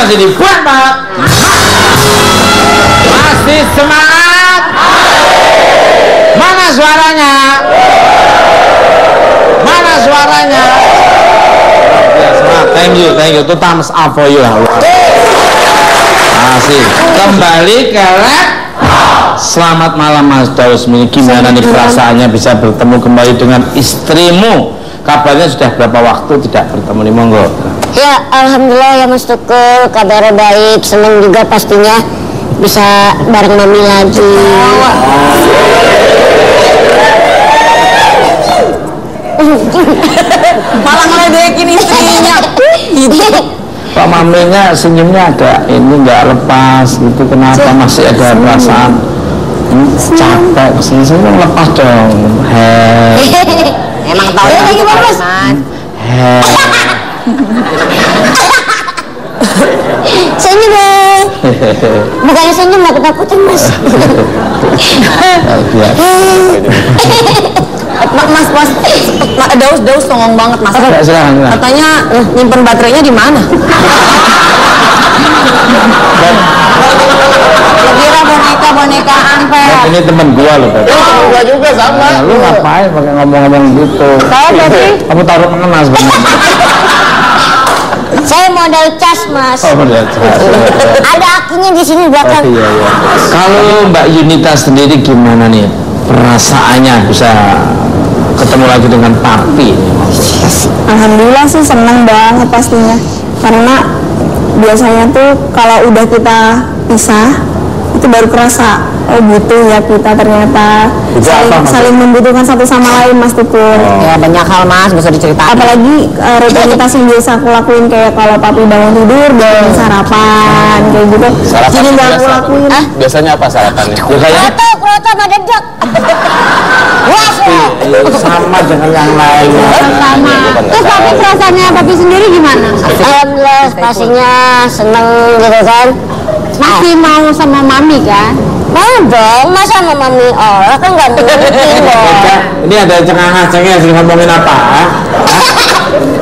masih dibuat Pak. Masih semangat. Mana suaranya? Mana suaranya? Thank you, itu thumbs up for you. Masih kembali ke lab. Selamat malam Mas Dausmi. Gimana nih perasaannya bisa bertemu kembali dengan istrimu? Kabarnya sudah berapa waktu tidak bertemu nih, monggo. Ya, alhamdulillah ya Mas Tukul, kabarnya baik, senang juga pastinya bisa bareng Mami lagi. Malah ngeledekin istrinya gitu. Pak Maminya senyumnya ada ini nggak lepas gitu, kenapa masih ada perasaan capek senyum lepas dong. Emang tahu ya lagi Mas. Senyum deh. Bukannya senyum, aku takutin Mas. Mas, Daus songong banget Mas. Katanya nyimpen baterainya di mana? Kira boneka-bonekaan Pak. Ini temen gua loh. Gua juga sama. Nah, lu ngapain pakai ngomong-ngomong gitu? Saya berarti Kamu taruh mengenal sebenarnya. saya modal cas Mas. Oh, modal cas. Ada akinya di sini belakang. Iya. Kalau Mbak Yunita sendiri gimana nih perasaannya bisa ketemu lagi dengan papi? Alhamdulillah sih senang banget pastinya, karena biasanya tuh kalau udah kita pisah itu baru kerasa oh butuh ya kita ternyata saling membutuhkan satu sama lain Mas Tukul. Ya banyak hal Mas, bisa diceritain. Apalagi rutinitas yang biasa aku lakuin kayak kalau papi bangun tidur dan sarapan kayak gitu. Jadi nggak aku lakuin. Biasanya apa sarapannya? Kroto sama dedek. Sama dengan yang lain. Sama. Terus papi perasaannya papi sendiri gimana? Alhamdulillah pastinya seneng gitu kan. Masih mau sama Mami kan? Mau dong, masa sama Mami orang kan nggak mungkin dong. Ini ada cengah-cengah sih ngomongin apa?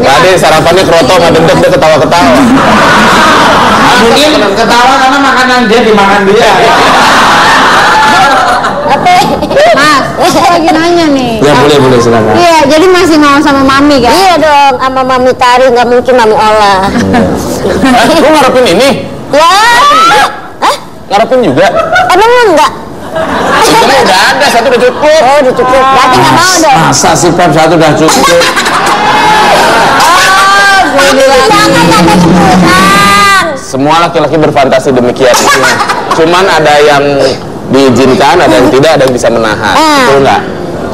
Tadi sarapannya kroto sama dedek, dia ketawa-ketawa. Mungkin ketawa karena makanan dia dimakan dia. Mas, aku lagi nanya nih. Ya boleh silakan. Iya, jadi masih mau sama Mami kan? Iya dong, sama Mami Tari, nggak mungkin Mami olah. Lu ngarepin ini? Ya. Hah? Ngarepin juga? Emang enggak? Sebenarnya udah ada, satu udah cukup. Oh, udah cukup. Berarti nggak mau dong. Masa sih Pep satu udah cukup? Jangan ada keputusan. Semua laki-laki berfantasi demikian. Cuman ada yang diizinkan, ada yang tidak, ada yang bisa menahan. Betul nggak?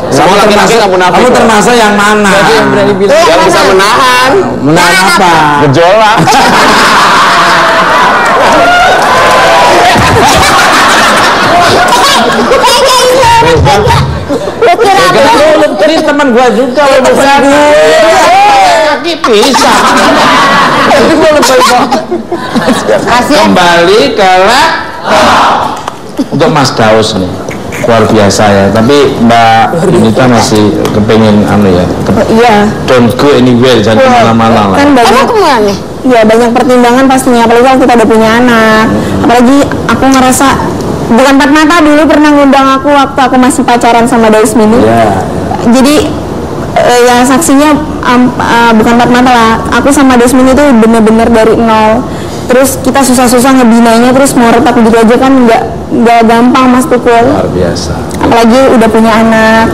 Semua laki-laki nggak munafik. Kamu termasuk yang mana? Yang bisa menahan. Menahan apa? Gejolak. Ini teman gua juga besar. Kaki pisah. Kembali ke lab untuk Mas Daus nih, luar biasa ya. Tapi Mbak Yunita masih kepengen ya. Iya. Don't go anywhere, jangan kemana-mana lah. Kan banyak Kemana? Iya banyak pertimbangan pastinya, apalagi kalau kita udah punya anak. Apalagi aku ngerasa bukan empat mata dulu pernah ngundang aku waktu aku masih pacaran sama Dausmini. Ya. Jadi yang saksinya bukan empat mata lah. Aku sama Dausmini itu bener-bener dari nol. Terus kita susah-susah ngebinanya, terus mau retak gitu aja kan nggak gampang Mas Tukul. Luar biasa. Apalagi udah punya anak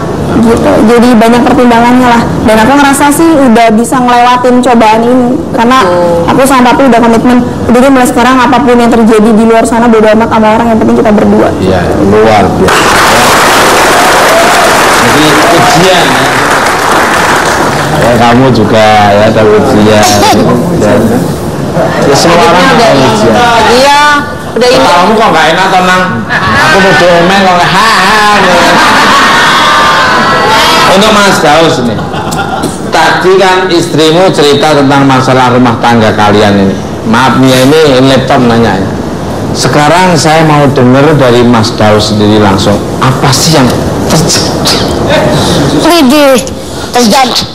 gitu. Jadi banyak pertimbangannya lah. Dan aku ngerasa sih udah bisa ngelewatin cobaan ini karena aku sama papi udah komitmen. Jadi mulai sekarang apapun yang terjadi di luar sana bodo amat sama orang, yang penting kita berdua. Iya, luar biasa. Jadi ujian ya. Kamu juga ya ada ujian. Dan ya semua orang ada ujian. Iya, udah ini. Kamu kok nggak enak tenang? Aku mau domen kok nggak Untuk Mas Daus nih. Tadi kan istrimu cerita tentang masalah rumah tangga kalian ini. Maaf nih ini laptop nanya ya. Sekarang saya mau dengar dari Mas Daus sendiri langsung. Apa sih yang terjadi?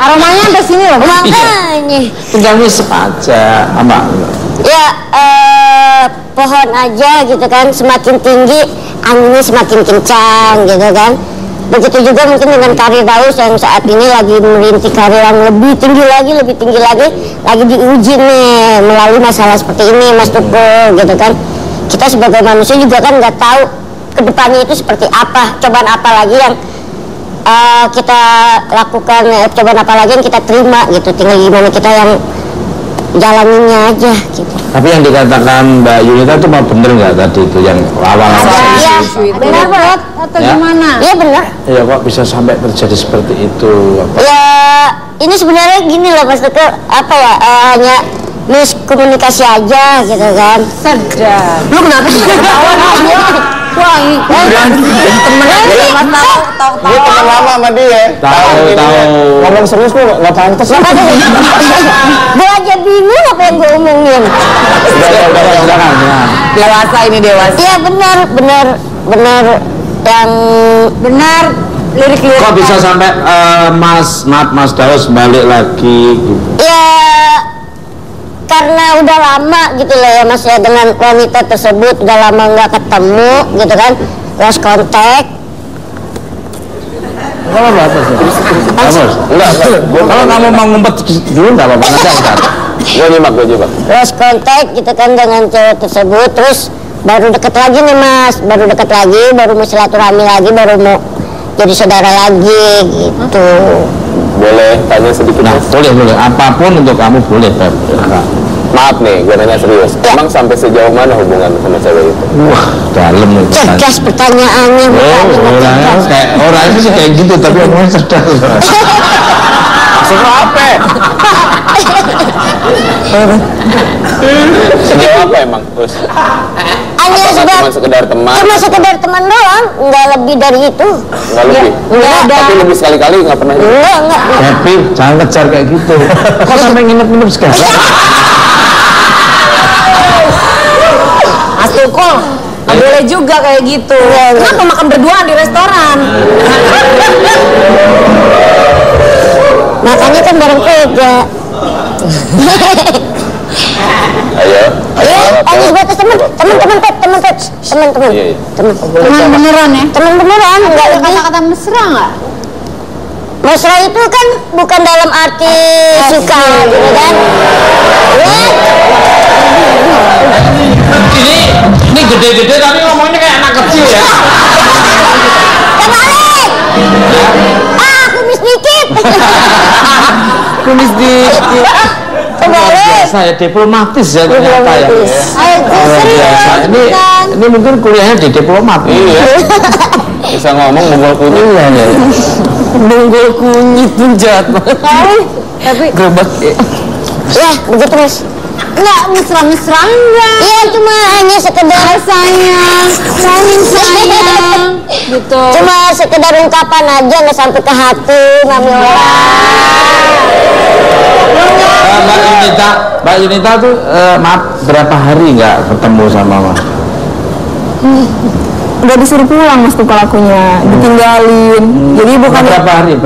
Aromanya sampai sini loh. Makanya. Tinggal ngisep aja, apa? Ya, pohon aja gitu kan, semakin tinggi anginnya semakin kencang gitu kan. Begitu juga mungkin dengan karir Daus yang saat ini lagi merintis karir yang lebih tinggi lagi lagi diuji nih melalui masalah seperti ini, Mas Tukul gitu kan. Kita sebagai manusia juga kan nggak tahu kedepannya itu seperti apa, cobaan apa lagi yang kita lakukan, cobaan apa lagi yang kita terima gitu. Tinggal gimana kita yang jalaninnya aja gitu. Tapi yang dikatakan Mbak Yunita itu mau bener nggak tadi itu yang awal-awal? Iya, benar banget atau ya? Gimana? Iya benar. Ya kok bisa sampai terjadi seperti itu? Apa? Ya ini sebenarnya gini loh Mas Teguh, apa ya, hanya miskomunikasi aja gitu kan. Sedap. Lu kenapa sih ketawa aja? Wah, temen aja tahu. Dia teman lama sama dia. Tahu. Ngomong serius lu nggak pantas. Gue aja bingung apa yang gue omongin. Silakan. Dewasa ini dewasa. Iya benar yang benar lirik-lirik. Kok bisa sampai Mas Daus balik lagi? Ya karena udah lama gitu loh ya Mas ya, dengan wanita tersebut udah lama nggak ketemu gitu kan, lost contact. Kalau kalau kamu mau ngumpet dulu nggak apa-apa, nanti angkat. Gue nyimak. Lost contact gitu kan dengan cewek tersebut, terus baru deket lagi nih Mas, baru mau silaturahmi lagi, baru mau jadi saudara lagi gitu. Boleh tanya sedikit? Nah, boleh. Apapun untuk kamu boleh, Beb. Maaf nih, gue nanya serius. Ya. Emang sampai sejauh mana hubungan sama cewek itu? Wah, dalam nih. Cerdas pertanyaannya. Orang itu sih kayak gitu, tapi omongnya cerdas. Maksudnya apa? Sejauh apa emang? Terus? Hanya Cuma sekedar teman? Cuma sekedar teman doang, nggak lebih dari itu. Nggak lebih? Nggak ada. Tapi lebih sekali-kali nggak pernah? Enggak. Happy, jangan kejar kayak gitu. Kok sampai nginep-nginep sekarang? Mas Tukul, nggak boleh juga kayak gitu. Kenapa makan berduaan di restoran? Makanya kan bareng kerja. Ayo. Hanya sebatas teman. Iya. Teman beneran ya? Teman beneran, nggak ada kata-kata mesra nggak? Mesra itu kan bukan dalam arti suka, gitu kan? Ini gede-gede tapi ngomongnya kayak anak kecil ya. Kembali! Kumis dikit! Kumis dikit. Kembali! Saya diplomatis ya ternyata ya. Serius, Ini mungkin kuliahnya di diplomat. Iya. Bisa ngomong munggul kunyit. Iya. Munggul kunyit pun jahat banget. tapi Gerobak. ya begitu Mas. Nggak mesra-mesra enggak. Iya cuma hanya sekedar sayang gitu. Cuma sekedar ungkapan aja, nggak sampai ke hati Mamiola. Mbak Yunita tuh maaf berapa hari nggak ketemu sama Mas? Udah disuruh pulang Mas Tukul akunya, ditinggalin. Jadi bukan Berapa hari?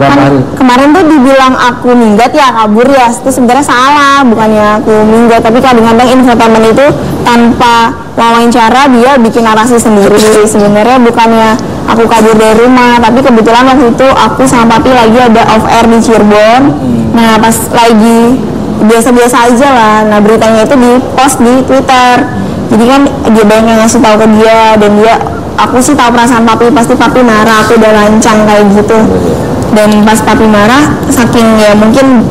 Kemarin tuh dibilang aku minggat ya, kabur ya. Itu sebenarnya salah, bukannya aku minggat, tapi kadang-kadang infotainment itu tanpa wawancara dia bikin narasi sendiri. Sebenarnya bukannya aku kabur dari rumah, tapi kebetulan waktu itu aku sama papi lagi ada off air di Cirebon. Nah pas lagi biasa-biasa aja lah. Nah beritanya itu di post di Twitter. Jadi kan dia banyak yang ngasih tahu ke dia, dan aku sih tahu perasaan papi, pasti papi marah, aku udah lancang kayak gitu. Dan pas papi marah, saking ya mungkin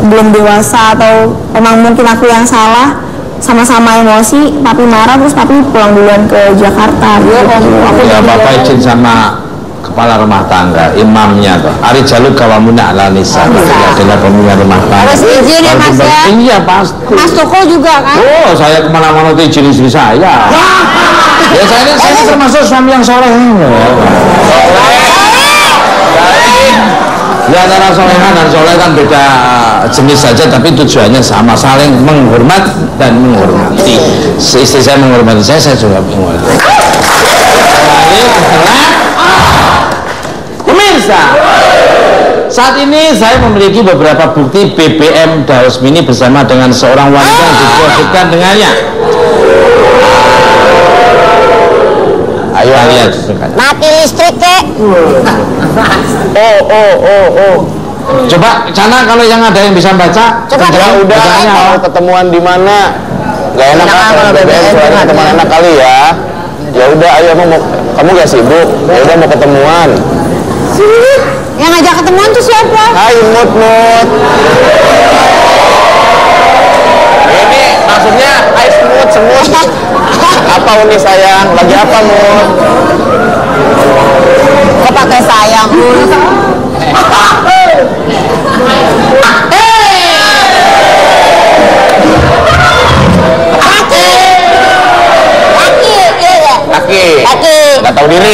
belum dewasa atau emang mungkin aku yang salah, sama-sama emosi, papi marah, terus papi pulang duluan ke Jakarta. Aku Ya Bapak izin sama kepala rumah tangga, imamnya tuh Ari Jaluk Kawamuna ala Nisa, adalah pemimpin rumah tangga. Harus izin ya Mas ya. Iya pasti. Mas Tukul juga kan? Oh saya kemana-mana tuh izin istri saya. Ya saya ini termasuk suami yang soleh. Ya antara solehan dan soleh kan beda jenis saja, tapi tujuannya sama, saling menghormat dan menghormati. Istri saya menghormati saya juga menghormati. Pemirsa, Saat ini saya memiliki beberapa bukti BBM Daus Mini bersama dengan seorang wanita yang digosipkan dengannya. Ayo lihat. Mati listrik kek. Coba sana kalau yang ada yang bisa baca. Coba Ya udah, mau ketemuan di mana? Gak enak kalau BBM ketemuan enak kali ya. Ya udah, ayo kamu gak sibuk? Ya udah mau ketemuan. Yang ngajak ketemuan tuh siapa? Hai Mut. Ini maksudnya hai semut. Apa Uni sayang? Lagi apa Mut? Kok pakai sayang? Laki. Gak tahu diri.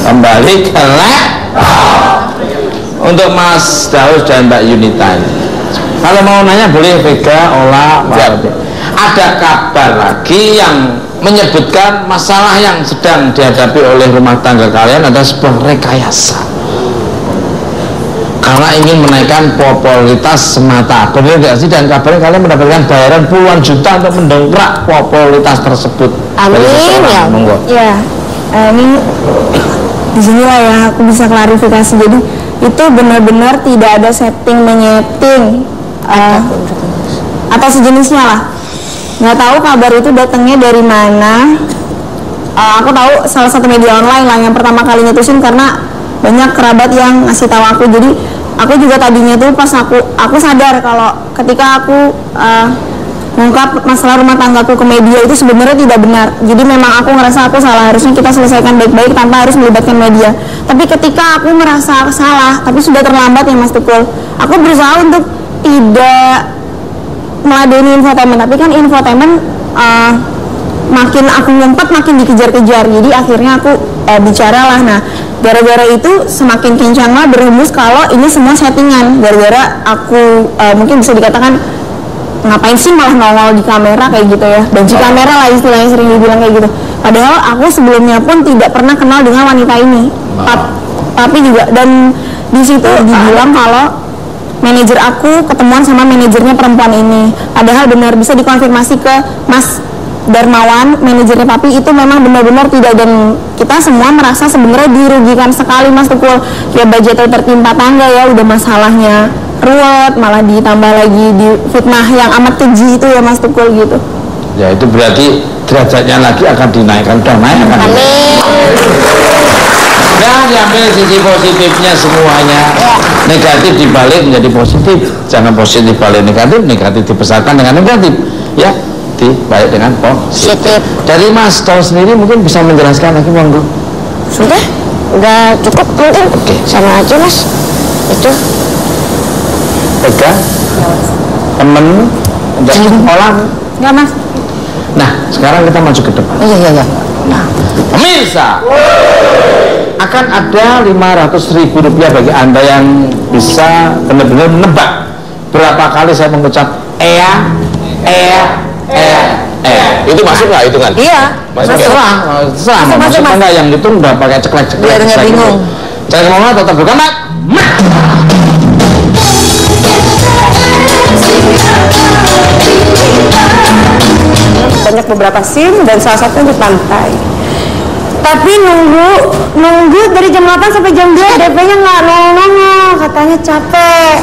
Kembali ke untuk Mas Daus dan Mbak Yunita. Kalau mau nanya boleh Vega, Ola, ada kabar lagi yang menyebutkan masalah yang sedang dihadapi oleh rumah tangga kalian ada sebuah rekayasa karena ingin menaikkan popularitas semata. Benar tidak sih? Dan kabarnya kalian mendapatkan bayaran puluhan juta untuk mendongkrak popularitas tersebut. Amin ya. Monggo. Ya, ini di sinilah ya aku bisa klarifikasi. Jadi itu benar-benar tidak ada setting menyeting atau sejenisnya lah. Nggak tahu kabar itu datangnya dari mana. Aku tahu salah satu media online lah yang pertama kali nyetusin karena banyak kerabat yang ngasih tahu aku. Jadi aku juga tadinya tuh pas aku sadar kalau ketika aku mengungkap masalah rumah tanggaku ke media itu sebenarnya tidak benar. Jadi memang aku ngerasa aku salah, harusnya kita selesaikan baik-baik tanpa harus melibatkan media. Tapi ketika aku merasa salah, tapi sudah terlambat ya Mas Tukul, aku berusaha untuk tidak meladeni infotainment. Tapi kan infotainment makin aku ngumpet makin dikejar-kejar. Jadi akhirnya aku bicaralah. Nah, gara-gara itu semakin kencanglah berhembus kalau ini semua settingan. Gara-gara aku mungkin bisa dikatakan ngapain sih malah nongol di kamera kayak gitu ya, benci kamera lah istilahnya sering dibilang kayak gitu. Padahal aku sebelumnya pun tidak pernah kenal dengan wanita ini. Tapi juga dan di situ dibilang kalau manajer aku ketemuan sama manajernya perempuan ini. Padahal benar bisa dikonfirmasi ke Mas Darmawan, manajernya Papi, itu memang benar-benar tidak. Dan kita semua merasa sebenarnya dirugikan sekali Mas Tukul. Ya budget tertimpa tangga ya, udah masalahnya ruwet, malah ditambah lagi di fitnah yang amat keji itu ya Mas Tukul gitu. Ya itu berarti derajatnya lagi akan dinaikkan, udah naik akan dinaik. Dan diambil sisi positifnya semuanya. Negatif dibalik menjadi positif. Jangan positif balik negatif, negatif dibesarkan dengan negatif. Ya, dibalik dengan positif. Dari Mas Daus sendiri mungkin bisa menjelaskan lagi monggo. Sudah? Udah cukup mungkin? Oke. Sama aja Mas. Itu Vega, temen, sekolah. Enggak Mas. Nah, sekarang kita maju ke depan. Iya. Nah, pemirsa, akan ada 500.000 rupiah bagi Anda yang bisa benar-benar menebak berapa kali saya mengucap ea. Itu masuk nggak hitungan? Iya. Masuk ya? Masuk enggak yang itu udah pakai ceklek-ceklek. Biar nggak bingung. Jangan ngomong tetap bukan, Mak. Banyak beberapa scene dan salah satunya di pantai. Tapi nunggu dari jam 8 sampai jam 2 DP-nya nggak nongol, katanya capek.